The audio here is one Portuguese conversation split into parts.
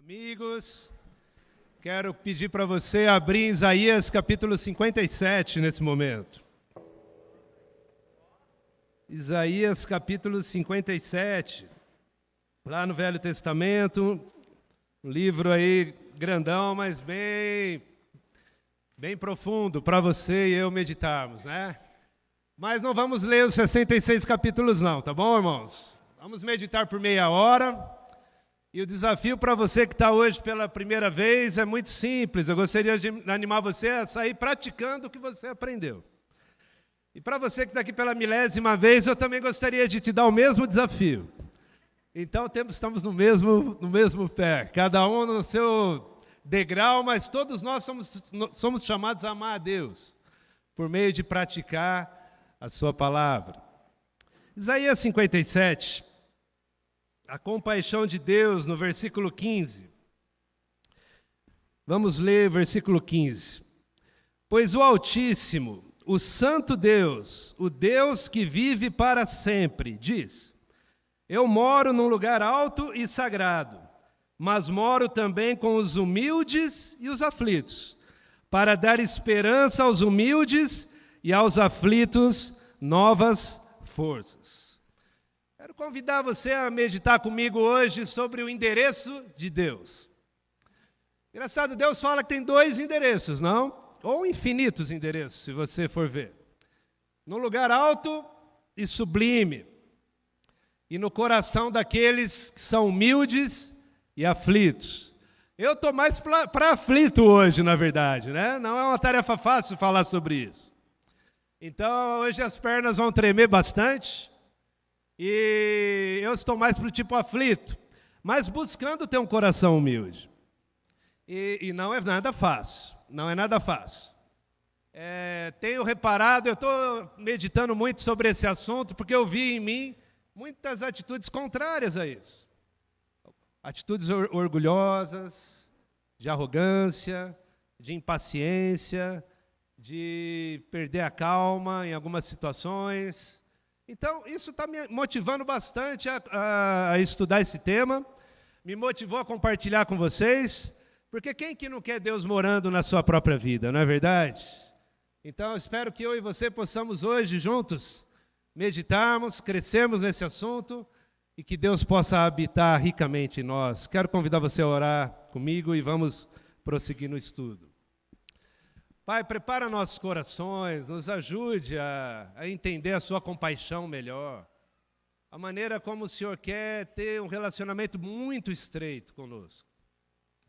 Amigos, quero pedir para você abrir Isaías capítulo 57 nesse momento. Isaías capítulo 57, lá no Velho Testamento, um livro aí grandão, mas bem profundo para você e eu meditarmos, né? Mas não vamos ler os 66 capítulos não, tá bom, irmãos? Vamos meditar por meia hora. E o desafio para você que está hoje pela primeira vez é muito simples. Eu gostaria de animar você a sair praticando o que você aprendeu. E para você que está aqui pela milésima vez, eu também gostaria de te dar o mesmo desafio. Então estamos no mesmo pé, cada um no seu degrau, mas todos nós somos chamados a amar a Deus, por meio de praticar a sua palavra. Isaías 57. A compaixão de Deus, no versículo 15. Vamos ler versículo 15. Pois o Altíssimo, o Santo Deus, o Deus que vive para sempre, diz: eu moro num lugar alto e sagrado, mas moro também com os humildes e os aflitos, para dar esperança aos humildes e aos aflitos novas forças. Quero convidar você a meditar comigo hoje sobre o endereço de Deus. Engraçado, Deus fala que tem 2 endereços, não? Ou infinitos endereços, se você for ver. No lugar alto e sublime. E no coração daqueles que são humildes e aflitos. Eu estou mais para aflito hoje, na verdade, né? Não é uma tarefa fácil falar sobre isso. Então, hoje as pernas vão tremer bastante. E eu estou mais para o tipo aflito, mas buscando ter um coração humilde. E não é nada fácil, não é nada fácil. Tenho reparado, eu estou meditando muito sobre esse assunto, porque eu vi em mim muitas atitudes contrárias a isso. Atitudes orgulhosas, de arrogância, de impaciência, de perder a calma em algumas situações. Então, isso está me motivando bastante a estudar esse tema, me motivou a compartilhar com vocês, porque quem que não quer Deus morando na sua própria vida, não é verdade? Então, eu espero que eu e você possamos hoje, juntos, meditarmos, crescermos nesse assunto e que Deus possa habitar ricamente em nós. Quero convidar você a orar comigo e vamos prosseguir no estudo. Pai, prepara nossos corações, nos ajude a entender a sua compaixão melhor. A maneira como o Senhor quer ter um relacionamento muito estreito conosco.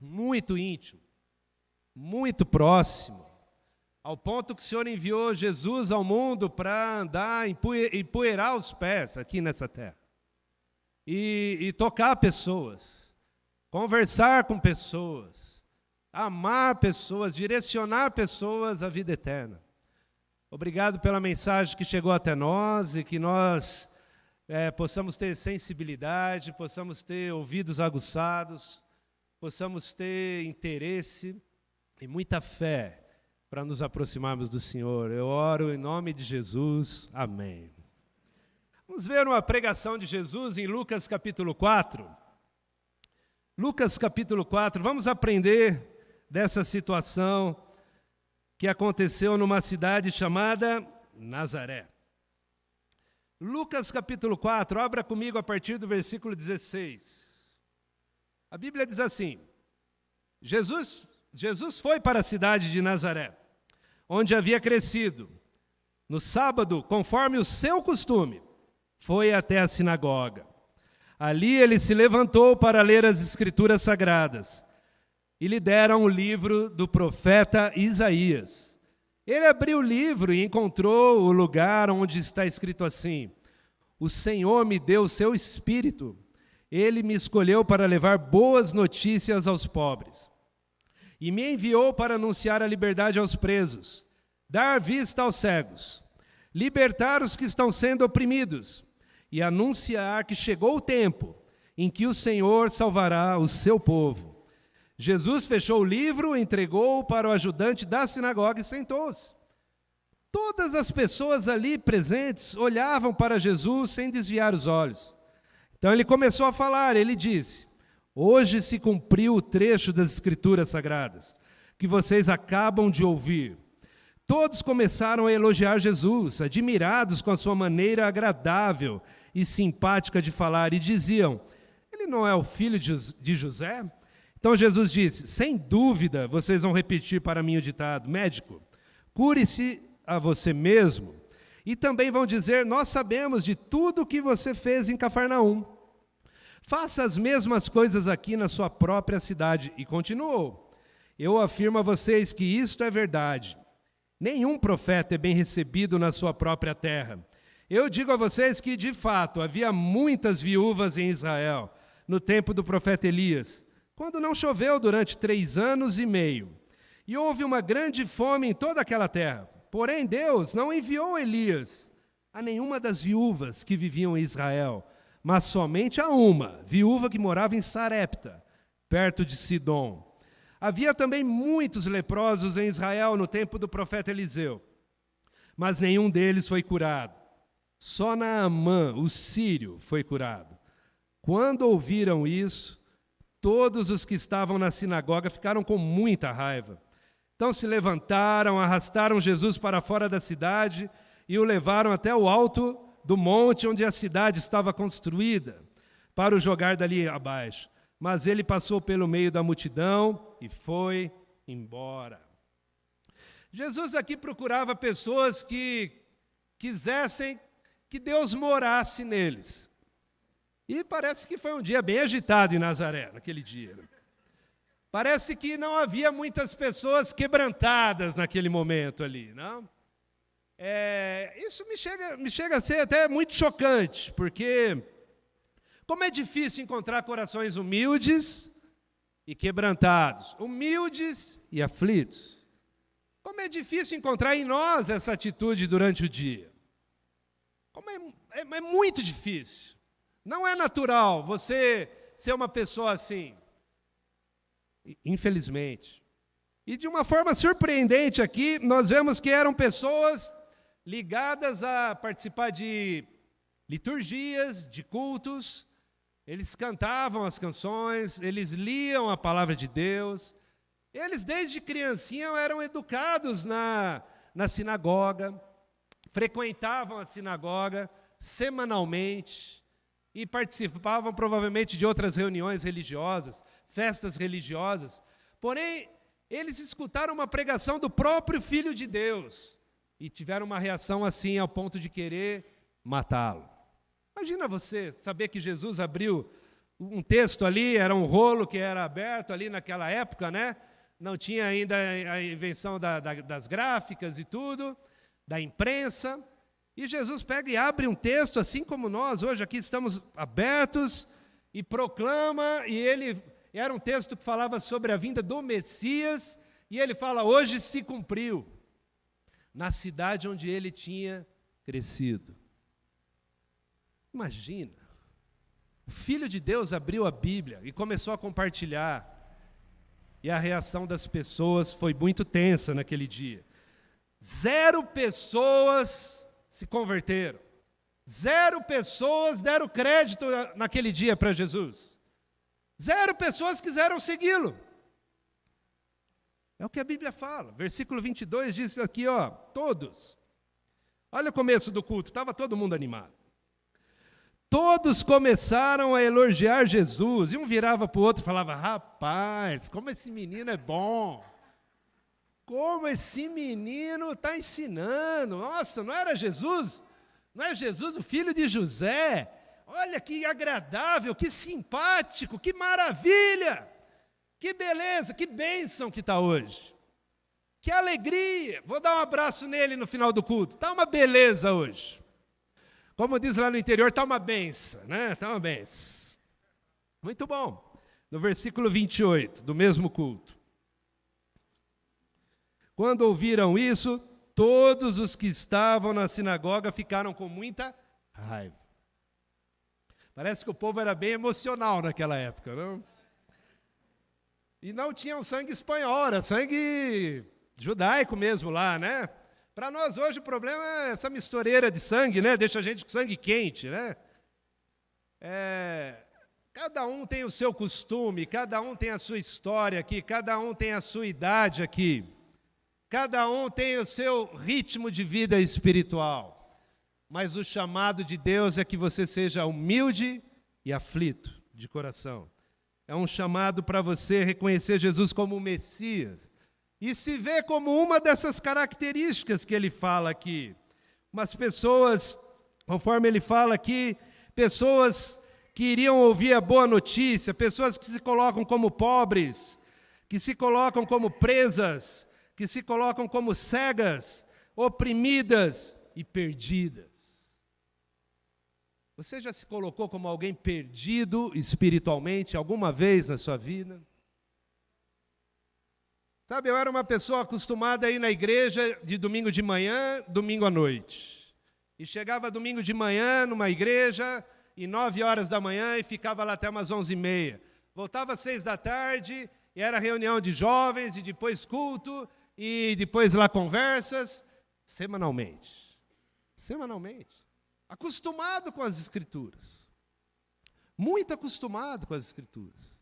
Muito íntimo, muito próximo. Ao ponto que o Senhor enviou Jesus ao mundo para andar, empoeirar os pés aqui nessa terra. E tocar pessoas, conversar com pessoas. Amar pessoas, direcionar pessoas à vida eterna. Obrigado pela mensagem que chegou até nós e que nós possamos ter sensibilidade, possamos ter ouvidos aguçados, possamos ter interesse e muita fé para nos aproximarmos do Senhor. Eu oro em nome de Jesus. Amém. Vamos ver uma pregação de Jesus em Lucas capítulo 4. Lucas capítulo 4, vamos aprender dessa situação que aconteceu numa cidade chamada Nazaré. Lucas capítulo 4, abra comigo a partir do versículo 16. A Bíblia diz assim: Jesus foi para a cidade de Nazaré, onde havia crescido. No sábado, conforme o seu costume, foi até a sinagoga. Ali ele se levantou para ler as Escrituras Sagradas. E lhe deram o livro do profeta Isaías. Ele abriu o livro e encontrou o lugar onde está escrito assim: o Senhor me deu o seu Espírito. Ele me escolheu para levar boas notícias aos pobres. E me enviou para anunciar a liberdade aos presos, dar vista aos cegos, libertar os que estão sendo oprimidos e anunciar que chegou o tempo em que o Senhor salvará o seu povo. Jesus fechou o livro, entregou-o para o ajudante da sinagoga e sentou-se. Todas as pessoas ali presentes olhavam para Jesus sem desviar os olhos. Então ele começou a falar, ele disse: Hoje se cumpriu o trecho das Escrituras Sagradas, que vocês acabam de ouvir. Todos começaram a elogiar Jesus, admirados com a sua maneira agradável e simpática de falar, e diziam: ele não é o filho de José? Então Jesus disse: sem dúvida vocês vão repetir para mim o ditado: médico, cure-se a você mesmo. E também vão dizer: nós sabemos de tudo o que você fez em Cafarnaum. Faça as mesmas coisas aqui na sua própria cidade. E continuou: eu afirmo a vocês que isto é verdade. Nenhum profeta é bem recebido na sua própria terra. Eu digo a vocês que, de fato, havia muitas viúvas em Israel, no tempo do profeta Elias, quando não choveu durante 3 anos e meio. E houve uma grande fome em toda aquela terra. Porém, Deus não enviou Elias a nenhuma das viúvas que viviam em Israel, mas somente a uma, viúva que morava em Sarepta, perto de Sidom. Havia também muitos leprosos em Israel no tempo do profeta Eliseu, mas nenhum deles foi curado. Só Naamã, o sírio, foi curado. Quando ouviram isso, todos os que estavam na sinagoga ficaram com muita raiva. Então se levantaram, arrastaram Jesus para fora da cidade e o levaram até o alto do monte onde a cidade estava construída, para o jogar dali abaixo. Mas ele passou pelo meio da multidão e foi embora. Jesus aqui procurava pessoas que quisessem que Deus morasse neles. E parece que foi um dia bem agitado em Nazaré, naquele dia. Parece que não havia muitas pessoas quebrantadas naquele momento ali, não? Isso me chega a ser até muito chocante, porque como é difícil encontrar corações humildes e quebrantados, humildes e aflitos. Como é difícil encontrar em nós essa atitude durante o dia. Como é muito difícil. Não é natural você ser uma pessoa assim. Infelizmente. E de uma forma surpreendente aqui, nós vemos que eram pessoas ligadas a participar de liturgias, de cultos. Eles cantavam as canções, eles liam a palavra de Deus. Eles, desde criancinha, eram educados na sinagoga, frequentavam a sinagoga semanalmente e participavam provavelmente de outras reuniões religiosas, festas religiosas. Porém, eles escutaram uma pregação do próprio Filho de Deus e tiveram uma reação assim ao ponto de querer matá-lo. Imagina você saber que Jesus abriu um texto ali, era um rolo que era aberto ali naquela época, né? Não tinha ainda a invenção das gráficas e tudo, da imprensa. E Jesus pega e abre um texto, assim como nós hoje aqui estamos abertos, e proclama, e ele era um texto que falava sobre a vinda do Messias, e ele fala: hoje se cumpriu, na cidade onde ele tinha crescido. Imagina, o Filho de Deus abriu a Bíblia e começou a compartilhar, e a reação das pessoas foi muito tensa naquele dia. 0 pessoas se converteram, 0 pessoas deram crédito naquele dia para Jesus, 0 pessoas quiseram segui-lo. É o que a Bíblia fala, versículo 22 diz aqui, ó, todos. Olha o começo do culto, estava todo mundo animado. Todos começaram a elogiar Jesus, e um virava para o outro e falava: rapaz, como esse menino é bom, como esse menino está ensinando, nossa, não era Jesus? Não é Jesus o filho de José? Olha que agradável, que simpático, que maravilha, que beleza, que bênção que está hoje, que alegria, vou dar um abraço nele no final do culto, está uma beleza hoje. Como diz lá no interior, está uma benção, né? Está uma benção. Muito bom. No versículo 28, do mesmo culto. Quando ouviram isso, todos os que estavam na sinagoga ficaram com muita raiva. Parece que o povo era bem emocional naquela época, não? E não tinham sangue espanhol, era sangue judaico mesmo lá, né? Para nós hoje o problema é essa mistureira de sangue, né? Deixa a gente com sangue quente, né? Cada um tem o seu costume, cada um tem a sua história aqui, cada um tem a sua idade aqui. Cada um tem o seu ritmo de vida espiritual. Mas o chamado de Deus é que você seja humilde e aflito de coração. É um chamado para você reconhecer Jesus como o Messias. E se ver como uma dessas características que ele fala aqui. Umas pessoas, conforme ele fala aqui, pessoas que iriam ouvir a boa notícia, pessoas que se colocam como pobres, que se colocam como presas, que se colocam como cegas, oprimidas e perdidas. Você já se colocou como alguém perdido espiritualmente alguma vez na sua vida? Sabe, eu era uma pessoa acostumada a ir na igreja de domingo de manhã, domingo à noite. E chegava domingo de manhã numa igreja, e 9 horas da manhã, e ficava lá até umas 11h30. Voltava às 6 da tarde, e era reunião de jovens, e depois culto, e depois lá conversas, semanalmente. Semanalmente. Acostumado com as Escrituras. Muito acostumado com as Escrituras.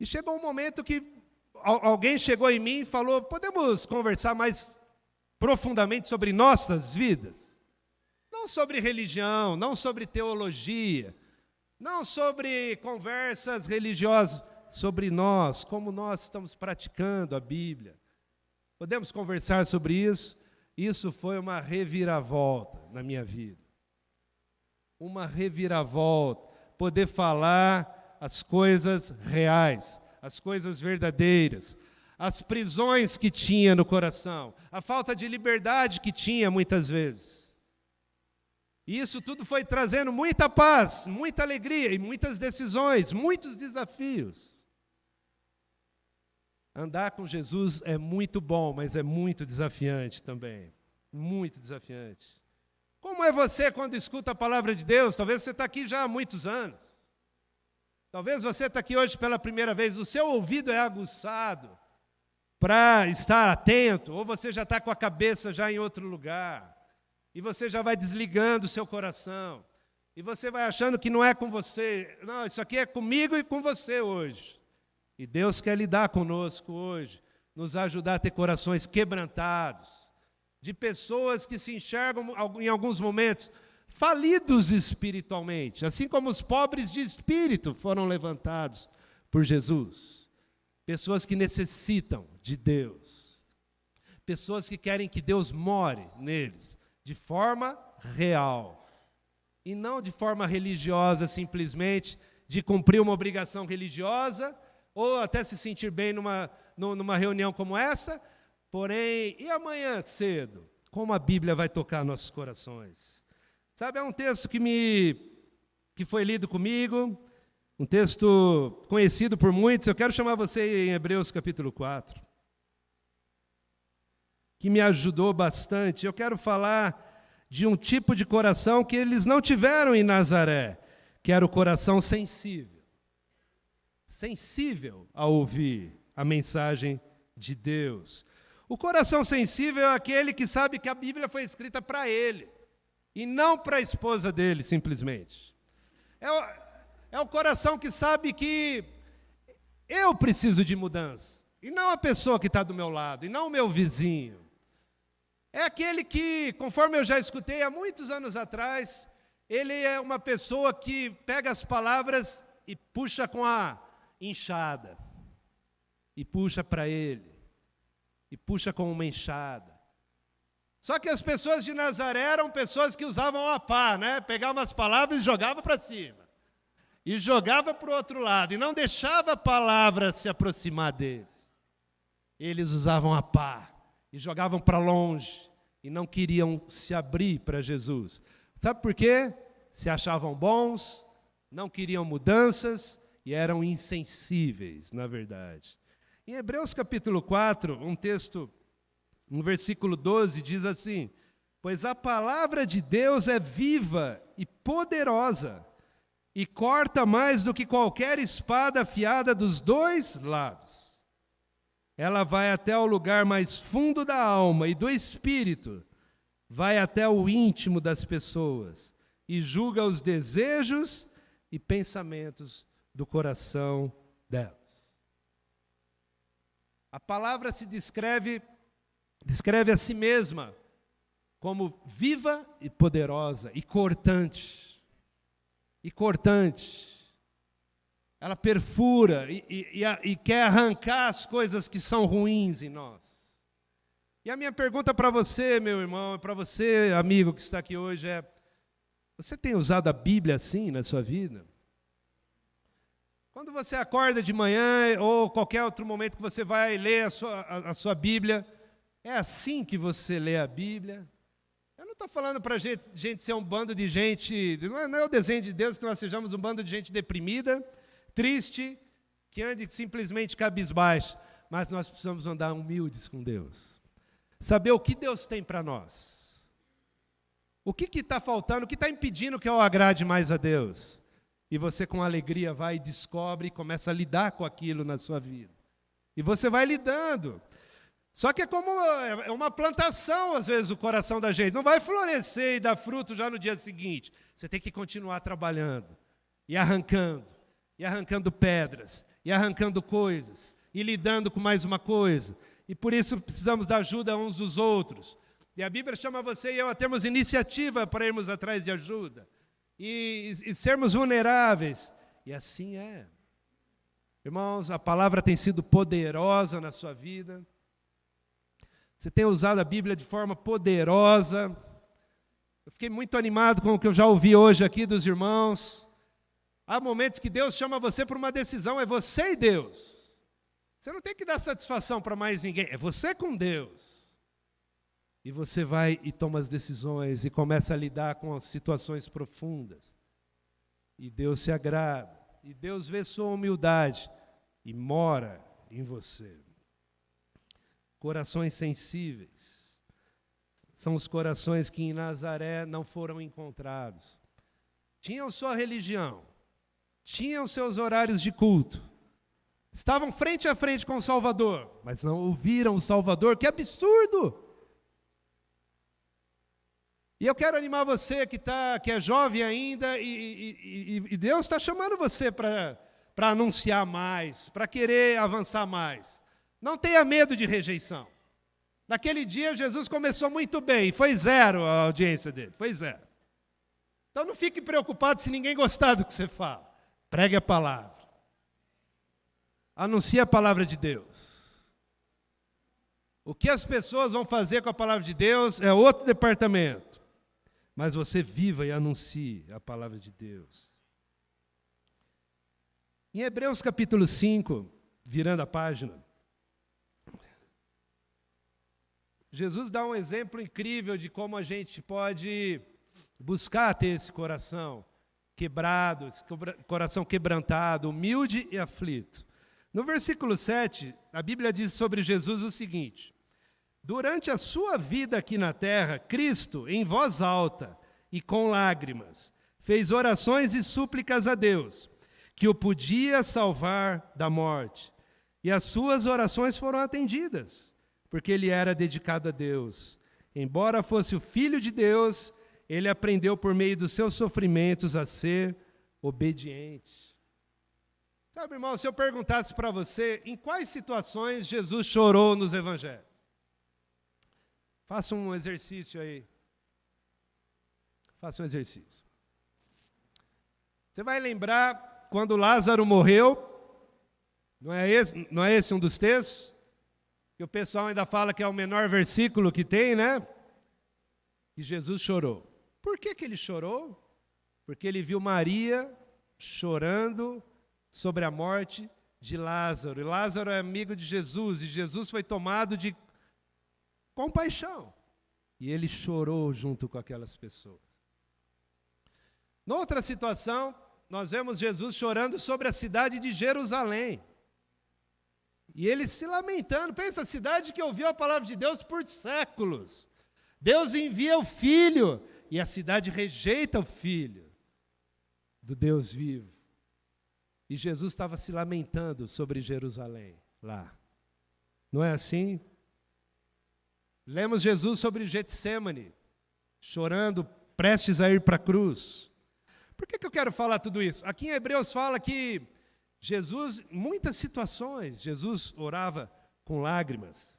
E chegou um momento que alguém chegou em mim e falou, podemos conversar mais profundamente sobre nossas vidas? Não sobre religião, não sobre teologia, não sobre conversas religiosas, sobre nós, como nós estamos praticando a Bíblia. Podemos conversar sobre isso? Isso foi uma reviravolta na minha vida. Uma reviravolta, poder falar as coisas reais, as coisas verdadeiras, as prisões que tinha no coração, a falta de liberdade que tinha muitas vezes. E isso tudo foi trazendo muita paz, muita alegria e muitas decisões, muitos desafios. Andar com Jesus é muito bom, mas é muito desafiante também. Muito desafiante. Como é você quando escuta a palavra de Deus? Talvez você está aqui já há muitos anos. Talvez você está aqui hoje pela primeira vez. O seu ouvido é aguçado para estar atento, ou você já está com a cabeça já em outro lugar. E você já vai desligando o seu coração. E você vai achando que não é com você. Não, isso aqui é comigo e com você hoje. E Deus quer lidar conosco hoje, nos ajudar a ter corações quebrantados, de pessoas que se enxergam em alguns momentos falidos espiritualmente, assim como os pobres de espírito foram levantados por Jesus. Pessoas que necessitam de Deus. Pessoas que querem que Deus more neles, de forma real. E não de forma religiosa, simplesmente, de cumprir uma obrigação religiosa, ou até se sentir bem numa reunião como essa, porém, e amanhã cedo? Como a Bíblia vai tocar nossos corações? Sabe, é um texto que foi lido comigo, um texto conhecido por muitos. Eu quero chamar você em Hebreus capítulo 4, que me ajudou bastante. Eu quero falar de um tipo de coração que eles não tiveram em Nazaré, que era o coração sensível. Sensível a ouvir a mensagem de Deus. O coração sensível é aquele que sabe que a Bíblia foi escrita para ele, e não para a esposa dele, simplesmente. É o coração que sabe que eu preciso de mudança, e não a pessoa que está do meu lado, e não o meu vizinho. É aquele que, conforme eu já escutei há muitos anos atrás, ele é uma pessoa que pega as palavras e puxa com a enxada, e puxa para ele, e puxa com uma enxada. Só que as pessoas de Nazaré eram pessoas que usavam a pá, né? Pegavam as palavras e jogavam para cima, e jogava para o outro lado, e não deixava a palavra se aproximar deles. Eles usavam a pá, e jogavam para longe, e não queriam se abrir para Jesus. Sabe por quê? Se achavam bons, não queriam mudanças, e eram insensíveis, na verdade. Em Hebreus capítulo 4, um texto, no versículo 12, diz assim: pois a palavra de Deus é viva e poderosa, e corta mais do que qualquer espada afiada dos dois lados. Ela vai até o lugar mais fundo da alma e do espírito, vai até o íntimo das pessoas, e julga os desejos e pensamentos do coração delas. A palavra se descreve a si mesma como viva e poderosa e cortante. E cortante. Ela perfura e quer arrancar as coisas que são ruins em nós. E a minha pergunta para você, meu irmão, e para você, amigo que está aqui hoje, é: você tem usado a Bíblia assim na sua vida? Quando você acorda de manhã ou qualquer outro momento que você vai ler a sua Bíblia, é assim que você lê a Bíblia? Eu não estou falando para a gente ser um bando de gente, não é o desenho de Deus que nós sejamos um bando de gente deprimida, triste, que ande simplesmente cabisbaixo, mas nós precisamos andar humildes com Deus. Saber o que Deus tem para nós. O que está faltando, o que está impedindo que eu agrade mais a Deus? E você com alegria vai e descobre e começa a lidar com aquilo na sua vida. E você vai lidando. Só que é como uma plantação, às vezes, o coração da gente. Não vai florescer e dar fruto já no dia seguinte. Você tem que continuar trabalhando. E arrancando pedras. E arrancando coisas. E lidando com mais uma coisa. E por isso precisamos da ajuda uns dos outros. E a Bíblia chama você e eu a termos iniciativa para irmos atrás de ajuda. E sermos vulneráveis. E assim é. Irmãos, a palavra tem sido poderosa na sua vida. Você tem usado a Bíblia de forma poderosa. Eu fiquei muito animado com o que eu já ouvi hoje aqui dos irmãos. Há momentos que Deus chama você para uma decisão, é você e Deus. Você não tem que dar satisfação para mais ninguém, é você com Deus. E você vai e toma as decisões e começa a lidar com as situações profundas. E Deus se agrada, e Deus vê sua humildade e mora em você. Corações sensíveis. São os corações que em Nazaré não foram encontrados. Tinham sua religião, tinham seus horários de culto, estavam frente a frente com o Salvador, mas não ouviram o Salvador. Que absurdo! E eu quero animar você que é jovem ainda, e Deus está chamando você para anunciar mais, para querer avançar mais. Não tenha medo de rejeição. Naquele dia, Jesus começou muito bem, foi 0 a audiência dele, foi 0. Então não fique preocupado se ninguém gostar do que você fala. Pregue a palavra. Anuncie a palavra de Deus. O que as pessoas vão fazer com a palavra de Deus é outro departamento. Mas você viva e anuncie a palavra de Deus. Em Hebreus capítulo 5, virando a página, Jesus dá um exemplo incrível de como a gente pode buscar ter esse coração quebrado, esse coração quebrantado, humilde e aflito. No versículo 7, a Bíblia diz sobre Jesus o seguinte: durante a sua vida aqui na terra, Cristo, em voz alta e com lágrimas, fez orações e súplicas a Deus, que o podia salvar da morte. E as suas orações foram atendidas, porque ele era dedicado a Deus. Embora fosse o Filho de Deus, ele aprendeu por meio dos seus sofrimentos a ser obediente. Sabe, irmão, se eu perguntasse para você, em quais situações Jesus chorou nos evangelhos? Faça um exercício aí. Faça um exercício. Você vai lembrar quando Lázaro morreu? Não é esse um dos textos? Que o pessoal ainda fala que é o menor versículo que tem, né? E Jesus chorou. Por que ele chorou? Porque ele viu Maria chorando sobre a morte de Lázaro. E Lázaro é amigo de Jesus, e Jesus foi tomado de compaixão. E ele chorou junto com aquelas pessoas. Noutra situação, nós vemos Jesus chorando sobre a cidade de Jerusalém. E ele se lamentando. Pensa, a cidade que ouviu a palavra de Deus por séculos. Deus envia o Filho, e a cidade rejeita o Filho do Deus vivo. E Jesus estava se lamentando sobre Jerusalém, lá. Não é assim? Lemos Jesus sobre Getsêmani, chorando, prestes a ir para a cruz. Por que eu quero falar tudo isso? Aqui em Hebreus fala que Jesus, em muitas situações, Jesus orava com lágrimas,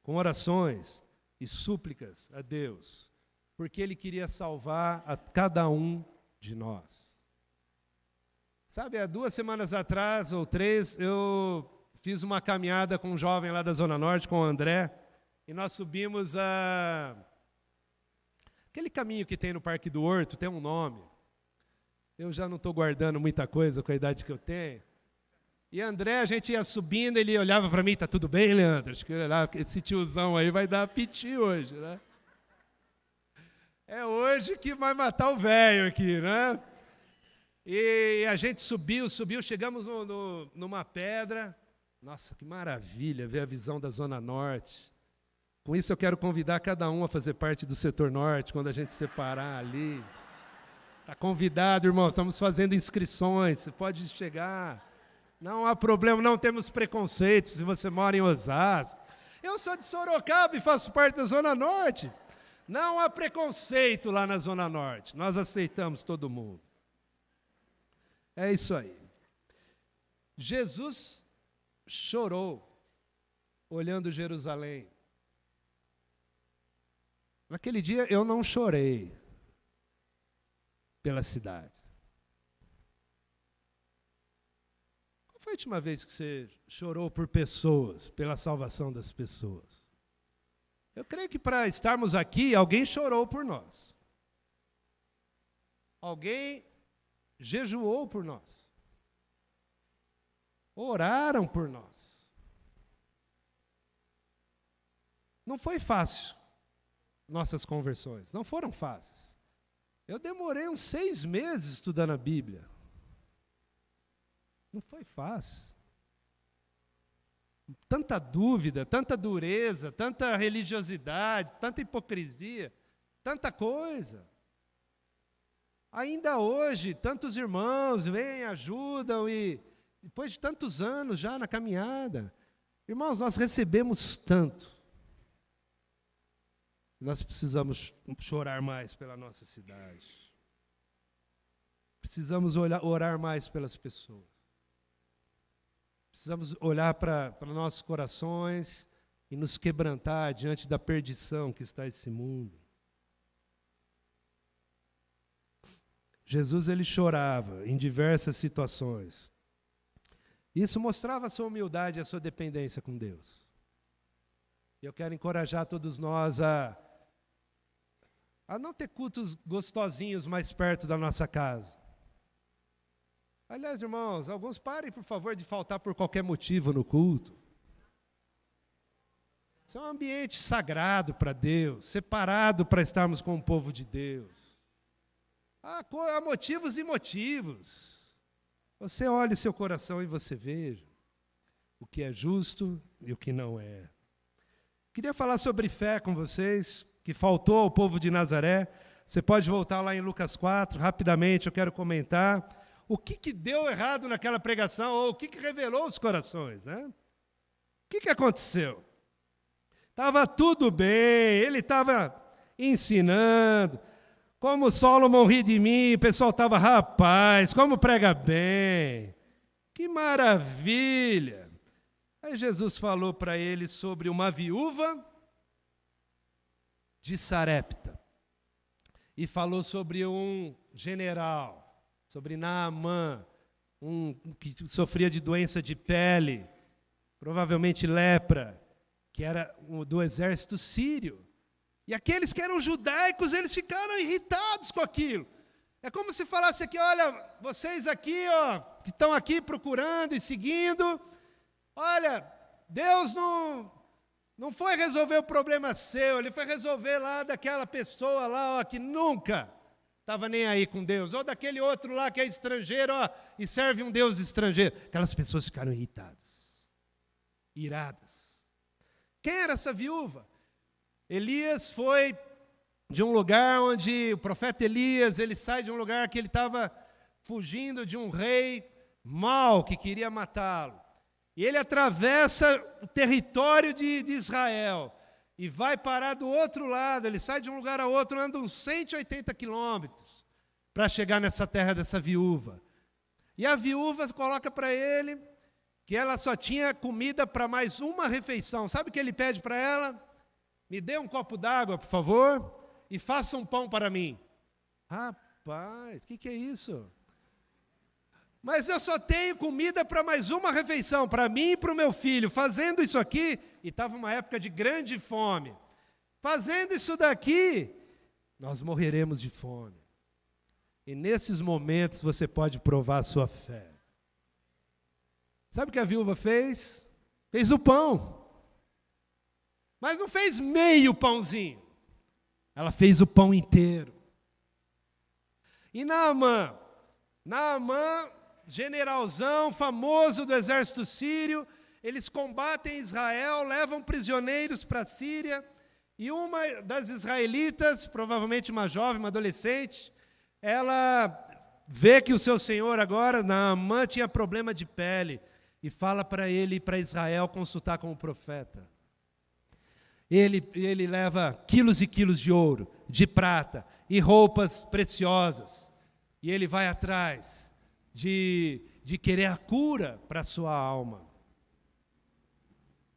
com orações e súplicas a Deus, porque Ele queria salvar a cada um de nós. Sabe, há 2 semanas atrás, ou 3, eu fiz uma caminhada com um jovem lá da Zona Norte, com o André, e nós subimos aquele caminho que tem no Parque do Horto, tem um nome. Eu já não estou guardando muita coisa com a idade que eu tenho. E André, a gente ia subindo, ele olhava para mim, tá tudo bem, Leandro? Acho que esse tiozão aí vai dar piti hoje, né? É hoje que vai matar o velho aqui, né? E a gente subiu, chegamos numa pedra. Nossa, que maravilha ver a visão da Zona Norte. Com isso eu quero convidar cada um a fazer parte do setor norte, quando a gente separar ali. Está convidado, irmão, estamos fazendo inscrições, você pode chegar. Não há problema, não temos preconceitos se você mora em Osasco. Eu sou de Sorocaba e faço parte da Zona Norte. Não há preconceito lá na Zona Norte, nós aceitamos todo mundo. É isso aí. Jesus chorou olhando Jerusalém. Naquele dia eu não chorei pela cidade. Qual foi a última vez que você chorou por pessoas, pela salvação das pessoas? Eu creio que para estarmos aqui, alguém chorou por nós. Alguém jejuou por nós. Oraram por nós. Não foi fácil nossas conversões, não foram fáceis. Eu demorei uns 6 meses estudando a Bíblia. Não foi fácil. Tanta dúvida, tanta dureza, tanta religiosidade, tanta hipocrisia, tanta coisa. Ainda hoje, tantos irmãos vêm, ajudam e depois de tantos anos já na caminhada, irmãos, nós recebemos tanto. Nós precisamos chorar mais pela nossa cidade. Precisamos orar mais pelas pessoas. Precisamos olhar para nossos corações e nos quebrantar diante da perdição que está esse mundo. Jesus, ele chorava em diversas situações. Isso mostrava a sua humildade e a sua dependência com Deus. E eu quero encorajar todos nós a não ter cultos gostosinhos mais perto da nossa casa. Aliás, irmãos, alguns parem, por favor, de faltar por qualquer motivo no culto. Isso é um ambiente sagrado para Deus, separado para estarmos com o povo de Deus. Há motivos e motivos. Você olha o seu coração e você veja o que é justo e o que não é. Queria falar sobre fé com vocês, que faltou ao povo de Nazaré. Você pode voltar lá em Lucas 4, rapidamente, eu quero comentar o que deu errado naquela pregação, ou o que revelou os corações, né? O que aconteceu? Estava tudo bem, ele estava ensinando, como Solomon ri de mim, o pessoal estava, rapaz, como prega bem, que maravilha. Aí Jesus falou para ele sobre uma viúva de Sarepta. E falou sobre um general, sobre Naamã, que sofria de doença de pele, provavelmente lepra, que era do exército sírio. E aqueles que eram judaicos, eles ficaram irritados com aquilo. É como se falasse aqui, olha, vocês aqui, ó, que estão aqui procurando e seguindo, olha, Deus não foi resolver o problema seu, ele foi resolver lá daquela pessoa lá, ó, que nunca estava nem aí com Deus, ou daquele outro lá que é estrangeiro, ó, e serve um Deus estrangeiro. Aquelas pessoas ficaram irritadas, iradas. Quem era essa viúva? Elias foi de um lugar onde o profeta Elias, ele sai de um lugar que ele estava fugindo de um rei mau que queria matá-lo. E ele atravessa o território de Israel e vai parar do outro lado. Ele sai de um lugar a outro, anda uns 180 quilômetros para chegar nessa terra dessa viúva. E a viúva coloca para ele que ela só tinha comida para mais uma refeição. Sabe o que ele pede para ela? Me dê um copo d'água, por favor, e faça um pão para mim. Rapaz, o que é isso? Mas eu só tenho comida para mais uma refeição, para mim e para o meu filho. Fazendo isso aqui, e estava uma época de grande fome. Fazendo isso daqui, nós morreremos de fome. E nesses momentos você pode provar a sua fé. Sabe o que a viúva fez? Fez o pão. Mas não fez meio pãozinho. Ela fez o pão inteiro. E Naamã, generalzão, famoso do exército sírio, eles combatem Israel, levam prisioneiros para a Síria, e uma das israelitas, provavelmente uma jovem, uma adolescente, ela vê que o seu senhor agora, Naamã, tinha problema de pele, e fala para ele ir para Israel consultar com o profeta. Ele leva quilos e quilos de ouro, de prata e roupas preciosas. E ele vai atrás de querer a cura para a sua alma.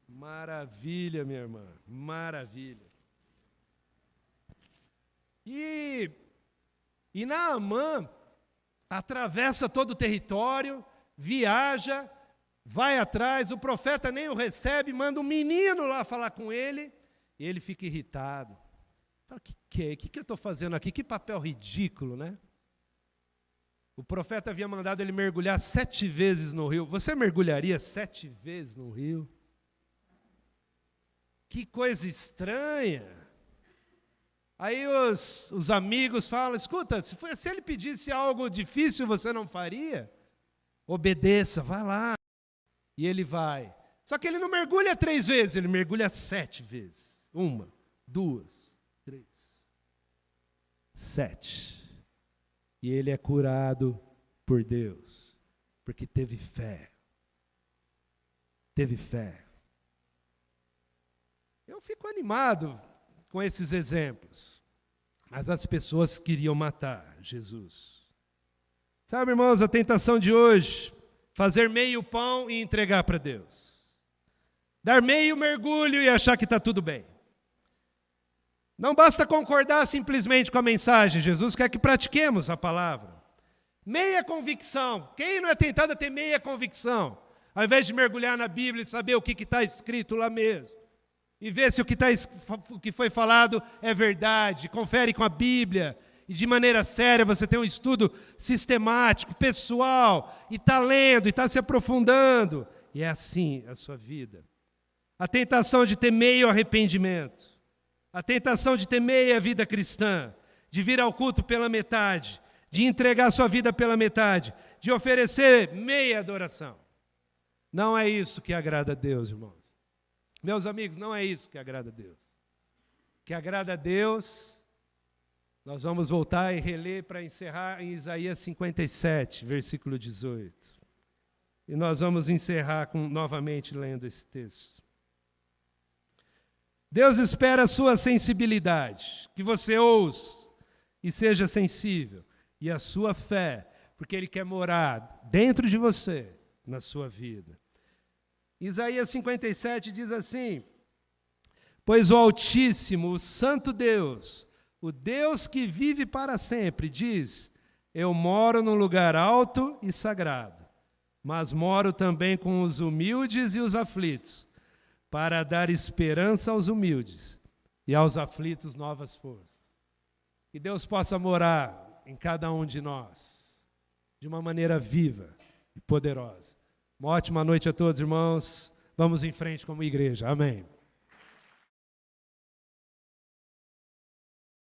Maravilha, minha irmã, maravilha. E Naamã atravessa todo o território, viaja, vai atrás, o profeta nem o recebe, manda um menino lá falar com ele, e ele fica irritado. Fala, o que eu estou fazendo aqui? Que papel ridículo, né? O profeta havia mandado ele mergulhar 7 vezes no rio. Você mergulharia 7 vezes no rio? Que coisa estranha. Aí os amigos falam, escuta, se ele pedisse algo difícil, você não faria? Obedeça, vá lá. E ele vai. Só que ele não mergulha 3 vezes, ele mergulha 7 vezes. 1, 2, 3, 7. E ele é curado por Deus, porque teve fé. Teve fé. Eu fico animado com esses exemplos. Mas as pessoas queriam matar Jesus. Sabe, irmãos, a tentação de hoje, fazer meio pão e entregar para Deus. Dar meio mergulho e achar que está tudo bem. Não basta concordar simplesmente com a mensagem. Jesus quer que pratiquemos a palavra. Meia convicção. Quem não é tentado a ter meia convicção? Ao invés de mergulhar na Bíblia e saber o que está escrito lá mesmo. E ver se o que foi falado é verdade. Confere com a Bíblia. E de maneira séria você tem um estudo sistemático, pessoal. E está lendo, e está se aprofundando. E é assim a sua vida. A tentação de ter meio arrependimento. A tentação de ter meia vida cristã, de vir ao culto pela metade, de entregar sua vida pela metade, de oferecer meia adoração. Não é isso que agrada a Deus, irmãos. Meus amigos, não é isso que agrada a Deus. O que agrada a Deus, nós vamos voltar e reler para encerrar em Isaías 57, versículo 18. E nós vamos encerrar novamente lendo esse texto. Deus espera a sua sensibilidade, que você ouça e seja sensível, e a sua fé, porque Ele quer morar dentro de você, na sua vida. Isaías 57 diz assim, pois o Altíssimo, o Santo Deus, o Deus que vive para sempre, diz, eu moro num lugar alto e sagrado, mas moro também com os humildes e os aflitos, para dar esperança aos humildes e aos aflitos novas forças. Que Deus possa morar em cada um de nós, de uma maneira viva e poderosa. Uma ótima noite a todos, irmãos. Vamos em frente como igreja. Amém.